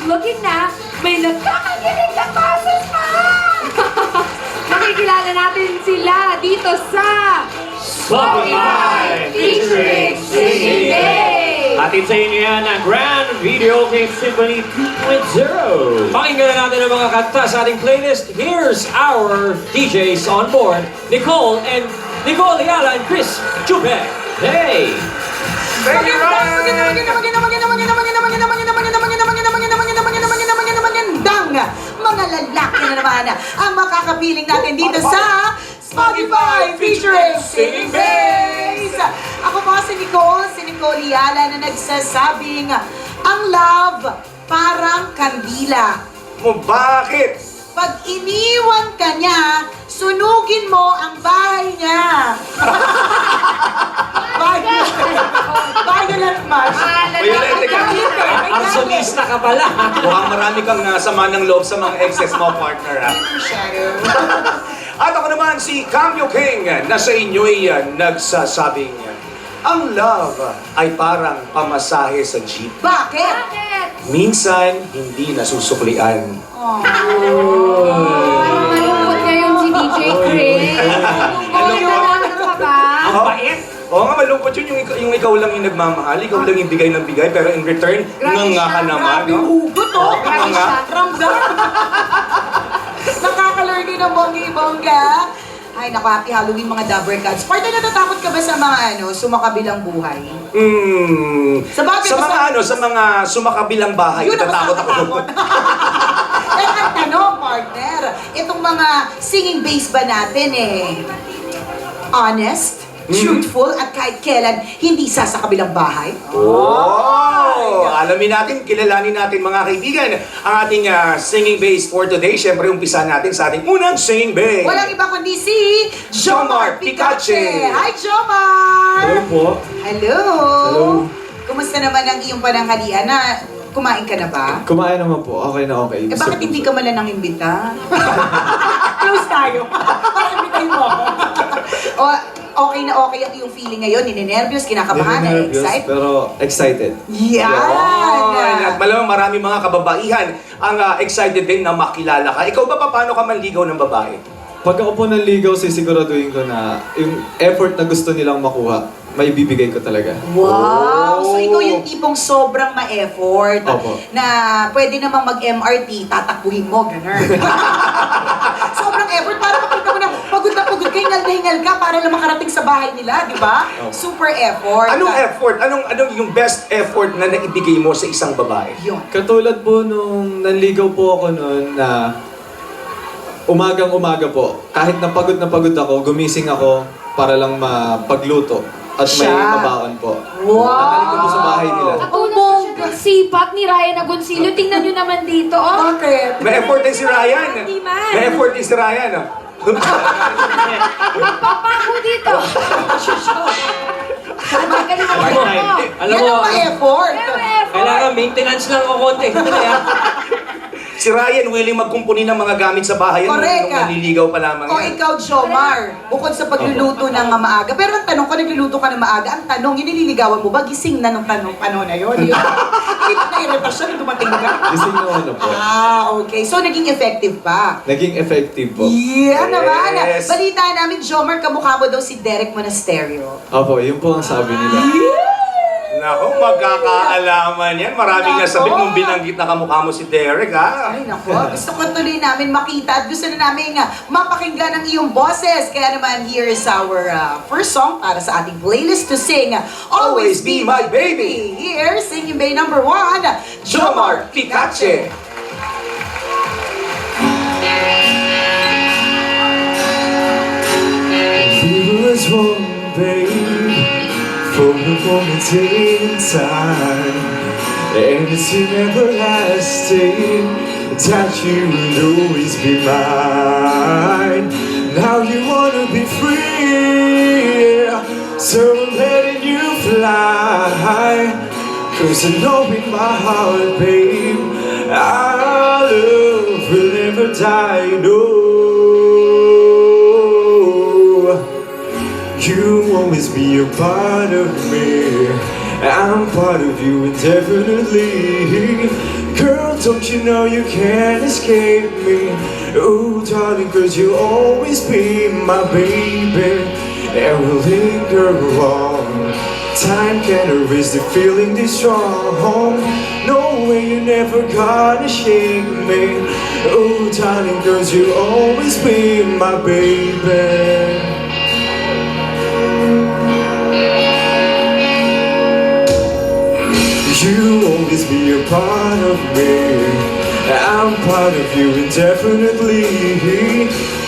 looking na may nagkakagiling na boses pa! Nakikilala natin sila dito sa Spotify featuring Singing Day! Atin sa inyo yan ang Grand Video Game Symphony 2.0. Pakinggan na natin ang mga kanta sa ating playlist. Here's our DJs on board, Nicole Ayala and Chris Chubek. Hey! Thank you, mga lalaki na naman ang makakapiling natin dito sa Spotify featuring Singing Bass. Ako po si Nicole Ayala na nagsasabing ang love parang kandila. Bakit? Pag iniwan ka niya, sunugin mo ang bahay niya. Violent match. Violent ka. Arsonista ka pala. Mukhang marami kang nasama ng loob sa mga exes mo, partner, ha? At ako naman si Cambio King na sa inyo ay nagsasabing ang love ay parang pamasahe sa jeep. Bakit? Minsan, hindi nasusuklian. Parang malungkot ngayon si DJ Chris. Malungkot ka ba? Ang bait! Oo nga, malungkot yun yung ikaw lang yung nagmamahal, ikaw lang yung bigay ng bigay, pero in return, nga ka naman, Grabe no? hugot, oh. Grabe siya. Ramdam. Nakaka-learning ng bongga. Ay, naku, happy Halloween mga Dabber Cats. Partner, natatakot ka ba sa mga sumakabilang buhay? Sa bagay, Sa mga sumakabilang bahay, yun ang natatakot ako. nakakatakot. Eh, ang tanong, partner, itong mga singing bass ba natin honest, truthful, at kahit kailan hindi sa kabilang bahay? Alamin natin, kilalanin natin mga kaibigan, ang ating singing bass for today. Siyempre, umpisa natin sa ating unang singing bass. Walang iba kundi si Jomar Picache. Hi, Jomar! Hello po. Hello! Hello. Kumusta naman ang iyong pananghalian na kumain ka na ba? Kumain naman po. Okay na okay. Eh bakit hindi ka man lang imbita? Close tayo. Para imbitahin mo ako. Okay na okay ang iyong feeling ngayon? Ninenervyos, kinakabahan, Nervous, excited? pero excited. Yan! At malamang marami mga kababaihan ang excited din na makilala ka. Ikaw ba paano ka manligaw ng babae? Pag ako po nanligaw, sisiguraduhin ko na yung effort na gusto nilang makuha, may bibigay ko talaga. Wow! So ikaw yung tipong sobrang ma-effort Opo. na pwede namang mag-MRT, tatakbuhin mo, gano'n. Sobrang effort para makita mo na pagod ka, hingal ka para lang makarating sa bahay nila, di ba? Opo. Super effort. Anong effort? Anong yung best effort na naibigay mo sa isang babae? Yun. Katulad po nung nanligaw po ako noon na umagang-umaga po, kahit na pagod ako, gumising ako para lang mapagluto at may Siya. mabaon po. Wow! Dadalhin ko po sa bahay nila. Katulad po siya ng sipat ni Ryan Agoncillo. Tingnan nyo naman dito, oh. Bakit? May effort din si Ryan. Hindi man. May effort din si Ryan. Papa ko dito. Magaling mo Part-time. ako. Alam Yan mo, ang ma-effort. Pero effort. kailangan maintenance lang o konti. Si Ryan willing magkumpuni ng mga gamit sa bahay nung Correct. naliligaw pa lamang O yan. ikaw, Jomar, bukod sa pagluluto ng maaga, pero ang tanong, kung nagluluto ka ng maaga, ang tanong, yung nililigawan mo ba, gising na nung panahon na yun? Hindi na irritasyon yung dumating na. Gising na ano po. Okay. So, naging effective pa. Naging effective po. Yeah, naman. Yes. Balita namin, Jomar, kamukha mo daw si Derek Monasterio. Opo, yun po ang sabi nila. Nako, magkakaalaman yan. Maraming Nako. nasabit nung binanggit na kamukha mo si Derek, ha? Ay, nako. Gusto ko tuloy namin makita at gusto na namin mapakinggan ang iyong boses. Kaya naman, here is our first song para sa ating playlist to sing. Always Be My Baby. Here, singing bay number 1, Jomar Picache. We was one, babe, for a moment in time, and it's an everlasting that you will always be mine. Now you wanna be free, so I'm letting you fly. 'Cause I know in my heart, babe, our love will never die, no. You always be a part of me. I'm part of you indefinitely. Girl, don't you know you can't escape me? Oh, darling, cause you'll always be my baby. And we'll linger along. Time can erase the feeling this strong. No way, you're never gonna shake me. Oh, darling, cause you'll always be my baby. You'll always be a part of me. I'm part of you indefinitely.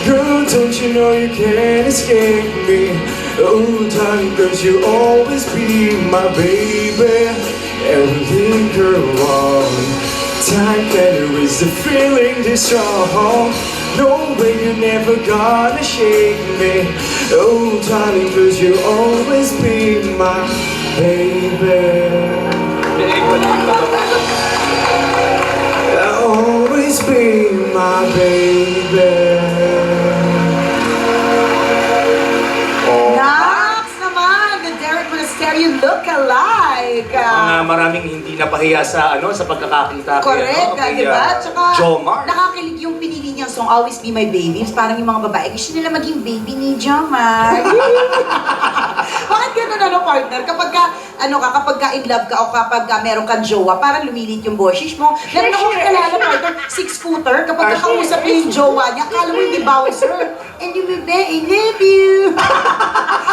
Girl, don't you know you can't escape me? Oh, darling, cause you'll always be my baby. And we'll linger on. Time can erase the feeling this strong. No way, you're never gonna shake me. Oh, darling, cause you'll always be my baby. Always be my baby. Nax naman, the Derek Monasterio look-alike. Maraming hindi napahiya sa sa pagkakakita Correct, kay di ba? Tsaka, Jomar. nakakilig yung pinili niyang song, Always Be My Baby. Parang yung mga babae, gusto nila maging baby ni Jomar. Bakit gano'n partner? Kapag ka in love ka o kapag meron kang jowa, parang lumilit yung boses mo. Meron akong kilala partner, 6-footer, kapag kakausap niya yung jowa niya, akala mo hindi bawal, sir. And you may be, I love you.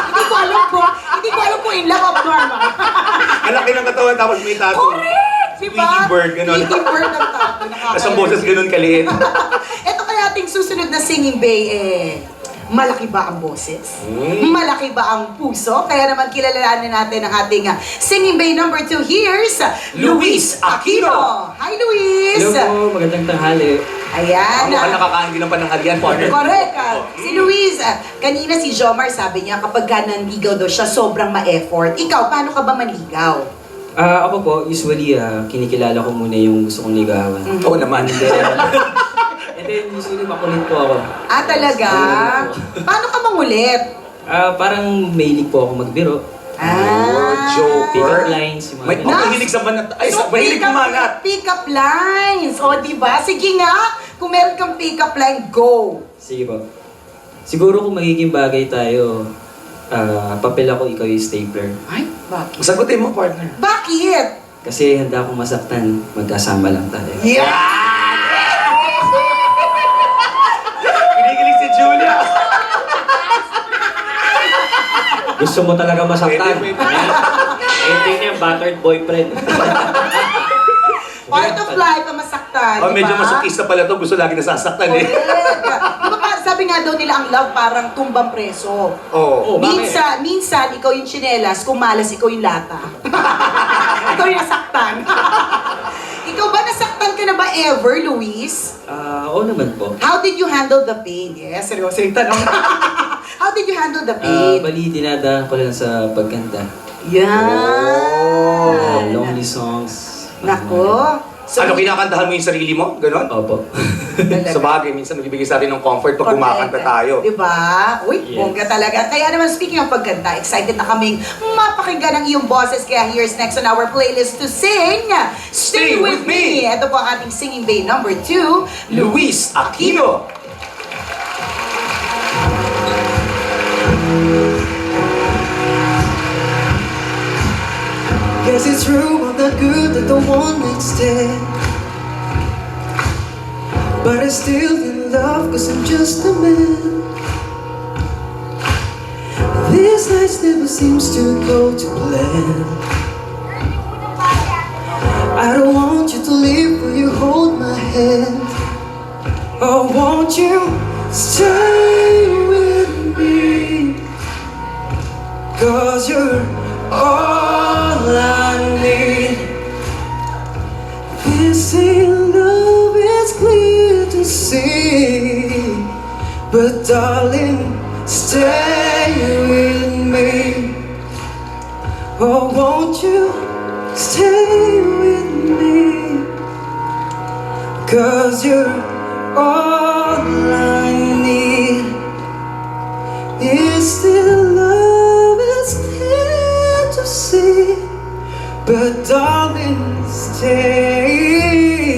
Hindi ko alam po in love abnormal. Ang laki ng katawan tapos may tattoo. Correct! Diba? Tweety bird, ganun. Tweety bird ng tato. Tapos ang boses ganun kaliit. Ito kaya ating susunod na singing bay malaki ba ang boses? Malaki ba ang puso? Kaya naman kilalanin natin ang ating singing bay number 2. Here's Luis Aquino. Hi, Luis! Hello po, magandang tanghali. Ayan. Mukhang nakakain din ng pananghalian, partner. Correct. Si Luis, kanina si Jomar sabi niya kapag ka nanligaw daw siya, sobrang ma-effort. Ikaw, paano ka ba manligaw? Ako po, usually, kinikilala ko muna yung gusto kong ligawan. Oo naman. And then, usually, makulit po ako. Talaga? Paano ka mangulit? Parang mahilig po ako magbiro. Joker. Pick-up lines, yung mga May ganun. mahilig sa manat. Ay, mahilig kumanat. Pick-up lines. O, diba? Sige nga. Kung meron kang pick-up line, go. Sige po. Siguro kung magiging bagay tayo, papel ako, ikaw yung stapler. Ay, bakit? Sagutin mo, partner. Bakit? Kasi handa akong masaktan, magkasama lang tayo. Yeah! Kinikilig si Julia. Gusto mo talaga masaktan? Hindi niya, battered boyfriend. Part of life ang masaktan, Oh, medyo diba? masokista pala to. Gusto lagi nasasaktan eh. Correct. Diba sabi nga daw nila ang love parang tumbang preso. Oo. Minsan, ikaw yung tsinelas, kung malas, ikaw yung lata. Ikaw yung nasaktan. Ikaw ba, nasaktan ka na ba ever, Luis? Oo naman po. How did you handle the pain? Yes, seryoso yung tanong. How did you handle the pain? Bali, dinadaan ko lang sa pagkanta. Yan. Lonely songs. Nako. So, Ano, kinakantahan mo yung sarili mo? Ganon? Opo. Sa bagay, minsan nagbibigay sa atin ng comfort pag kumakanta tayo. Diba? Uy, Yes. bongga talaga. Kaya naman, speaking of pagkanta, excited na kaming mapakinggan ang iyong boses. Kaya here's next on our playlist to sing, Stay With Me. Ito po ang ating singing bay number 2, Luis Aquino. Guess it's true, I'm not good at the one night stand. But I still in love, cause I'm just a man. These nights never seems to go to plan. I don't want you to leave, will you hold my hand? Oh, won't you stay with me? Cause you're all I need. This ain't love, it's clear to see. But darling, stay with me. Oh, won't you stay with me? Cause you're all I need. Is still love, it's clear to see. But darling, stay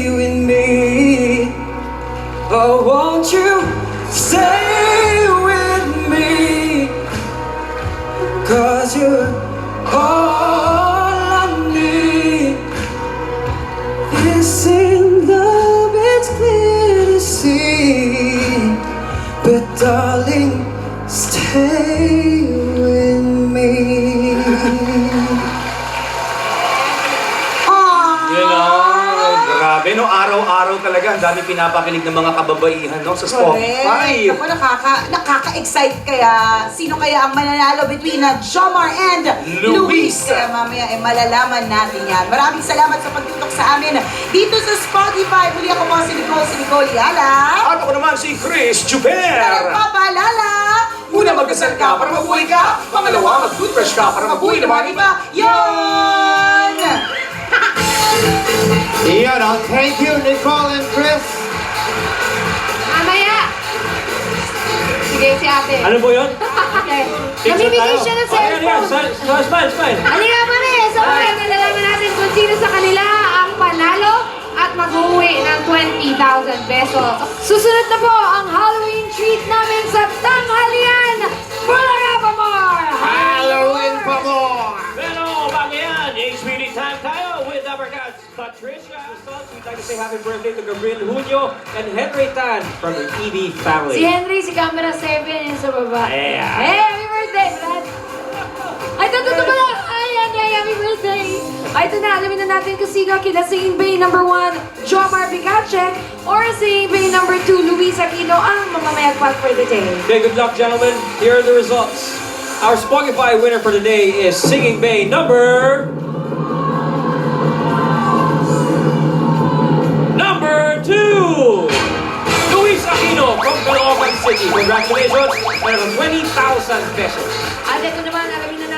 Stay with me. Grabe, no? Araw-araw talaga. Ang dami pinapakinig ng mga kababaihan, no? Sa Spotify. Correct. Ako, nakaka-excite kaya. Sino kaya ang mananalo between Jomar and Luis? Kaya mamaya malalaman natin yan. Maraming salamat sa pagtutok sa amin dito sa Spotify. Muli ako po si Nicole Yala. At ako naman si Chris Na Chuper. nagpapaalala. Una, magdasal ka para mabuhay ka. Pangalawa, mag-toothbrush ka para mabuhay naman iba. Yon! Iyan, thank you, Nicole and Chris. Mamaya. Sige, si ate. Ano po yun? Okay. Picture Namimigay tayo. siya ng Ayan, ayan. cellphone. Smile. Halika pare, sa mga nalalaman natin kung sino sa kanila ang panalo at mag-uwi ng 20,000 pesos. Susunod na po ang Halloween treat namin sa tanghalian. Bulaga pa more! Halloween pa more. Pero bago yan, HBD time tayo with our guys, Patricia. We'd like to say happy birthday to Gabriel Junio and Henry Tan from the EB family. Si Henry, si camera 7 yung sa baba. Yeah. Hey, happy birthday, Brad! Ay, totoo pala! Ay, Henry, happy birthday! Ay, ito na, alamin na natin kung sino kila Singing Bay number 1, Jomar Bicache, or Singing Bay number 2, Luis Aquino, ang mamamayagpag for the day. Okay, good luck, gentlemen. Here are the results. Our Spotify winner for today is Singing Bay number 2, Luis Aquino from Caloocan City. Congratulations, meron 20,000 pesos. At ito naman, alamin na